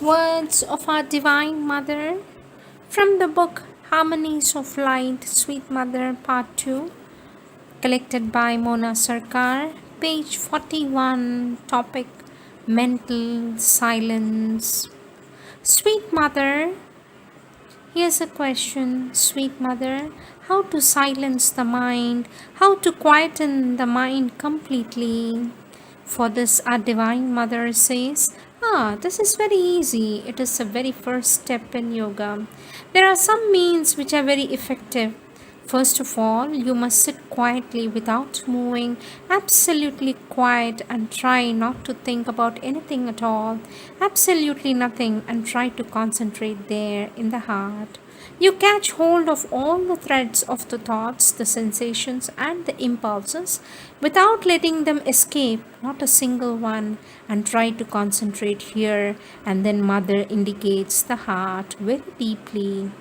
Words of our Divine Mother from the book Harmonies of Light, Sweet Mother, Part 2, collected by Mona Sarkar, page 41, topic Mental Silence. Sweet Mother, here's a question, Sweet Mother. How to silence the mind? How to quieten the mind completely? For this, our Divine Mother says, this is very easy. It is the very first step in yoga. There are some means which are very effective. First of all, you must sit quietly without moving, absolutely quiet, and try not to think about anything at all. Absolutely nothing, and try to concentrate there in the heart. You catch hold of all the threads of the thoughts, the sensations, and the impulses without letting them escape, not a single one, and try to concentrate here. And then Mother indicates the heart very deeply.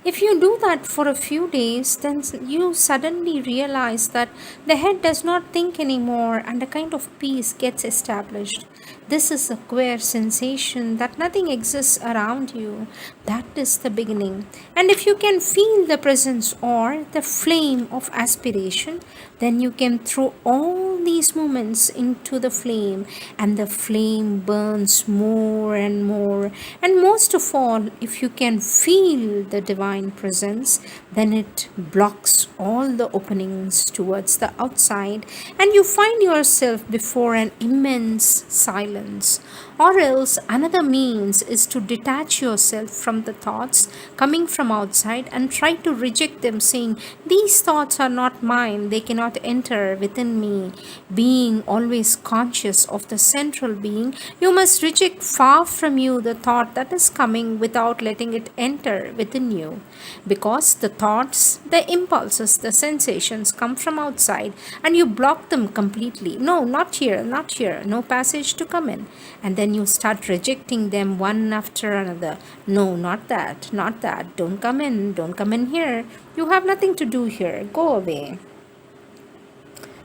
If you do that for a few days, then you suddenly realize that the head does not think anymore and a kind of peace gets established. This is a queer sensation that nothing exists around you. That is the beginning. And if you can feel the presence or the flame of aspiration, then you can throw all these moments into the flame, and the flame burns more and more. And most of all, if you can feel the divine presence, then it blocks all the openings towards the outside, and you find yourself before an immense silence. Or else, another means is to detach yourself from the thoughts coming from outside and try to reject them, saying, these thoughts are not mine, they cannot enter within me. Being always conscious of the central being, you must reject far from you the thought that is coming without letting it enter within you. Because the thoughts, the impulses, the sensations come from outside and you block them completely. No, not here, not here, no passage to come in. And then you start rejecting them one after another. No, not that, not that. Don't come in, don't come in here. You have nothing to do here. Go away.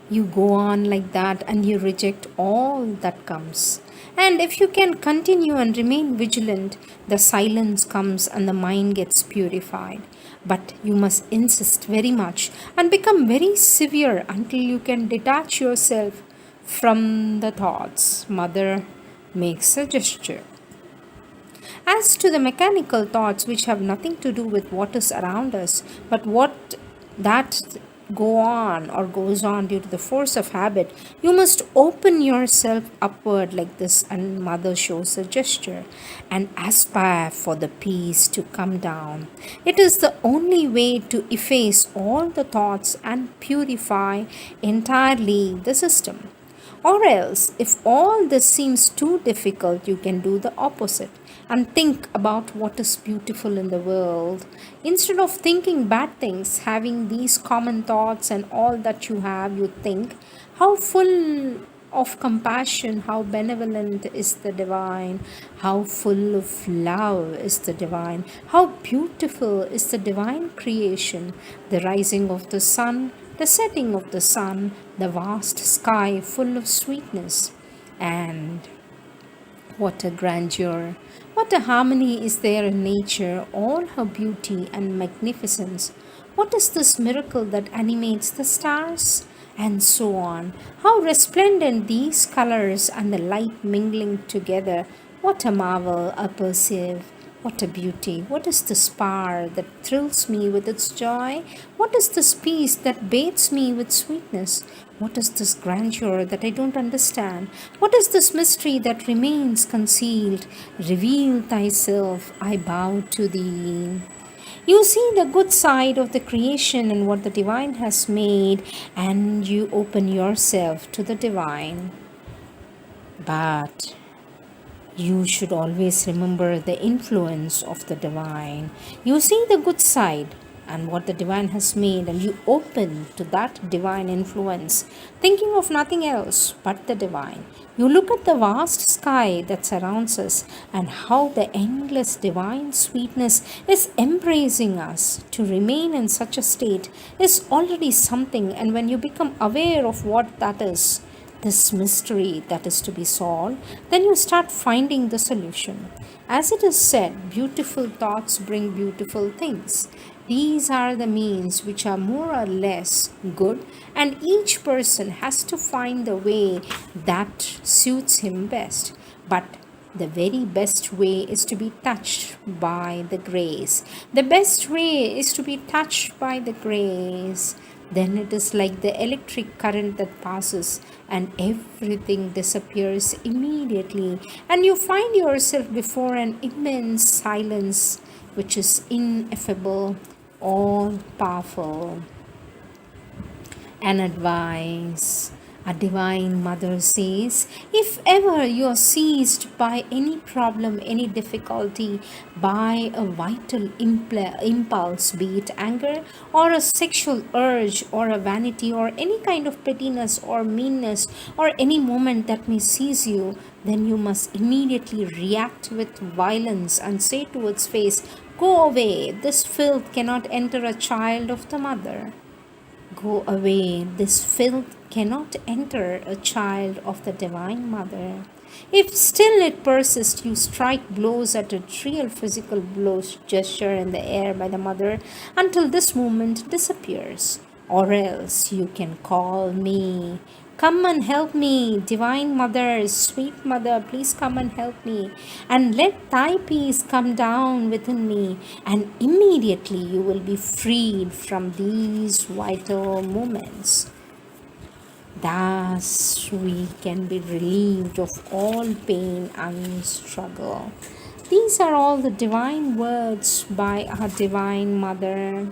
You go on like that and you reject all that comes. And if you can continue and remain vigilant, the silence comes and the mind gets purified. But you must insist very much and become very severe until you can detach yourself from the thoughts. Mother makes a gesture. As to the mechanical thoughts which have nothing to do with what is around us, but what that go on or goes on due to the force of habit, you must open yourself upward like this, and Mother shows a gesture, and aspire for the peace to come down. It is the only way to efface all the thoughts and purify entirely the system. Or else, if all this seems too difficult, you can do the opposite and think about what is beautiful in the world. Instead of thinking bad things, having these common thoughts and all that you have, you think, how full of compassion, how benevolent is the divine, how full of love is the divine, how beautiful is the divine creation, the rising of the sun, the setting of the sun, the vast sky full of sweetness. And what a grandeur, what a harmony is there in nature, all her beauty and magnificence. What is this miracle that animates the stars? And so on. How resplendent these colors and the light mingling together. What a marvel I perceive. What a beauty. What is this power that thrills me with its joy? What is this peace that bathes me with sweetness? What is this grandeur that I don't understand? What is this mystery that remains concealed? Reveal thyself, I bow to thee. You see the good side of the creation and what the divine has made, and you open yourself to the divine. But you should always remember the influence of the divine. You see the good side and what the divine has made, and you open to that divine influence, thinking of nothing else but the divine. You look at the vast sky that surrounds us and how the endless divine sweetness is embracing us. To remain in such a state is already something, and when you become aware of what that is, this mystery that is to be solved, then you start finding the solution. As it is said, beautiful thoughts bring beautiful things. These are the means which are more or less good, and each person has to find the way that suits him best. But the very best way is to be touched by the grace. The best way is to be touched by the grace. Then it is like the electric current that passes and everything disappears immediately, and you find yourself before an immense silence which is ineffable, all powerful. An advice. A divine mother says, if ever you are seized by any problem, any difficulty, by a vital impulse, be it anger or a sexual urge or a vanity or any kind of pettiness or meanness or any moment that may seize you, then you must immediately react with violence and say to its face, go away, this filth cannot enter a child of the mother. Go away, this filth cannot enter a child of the Divine Mother. If still it persists, you strike blows at a real physical blows gesture in the air by the mother until this movement disappears. Or else you can call me. Come and help me, Divine Mother, sweet Mother, please come and help me. And let thy peace come down within me, and immediately you will be freed from these vital moments. Thus, we can be relieved of all pain and struggle. These are all the divine words by our Divine Mother.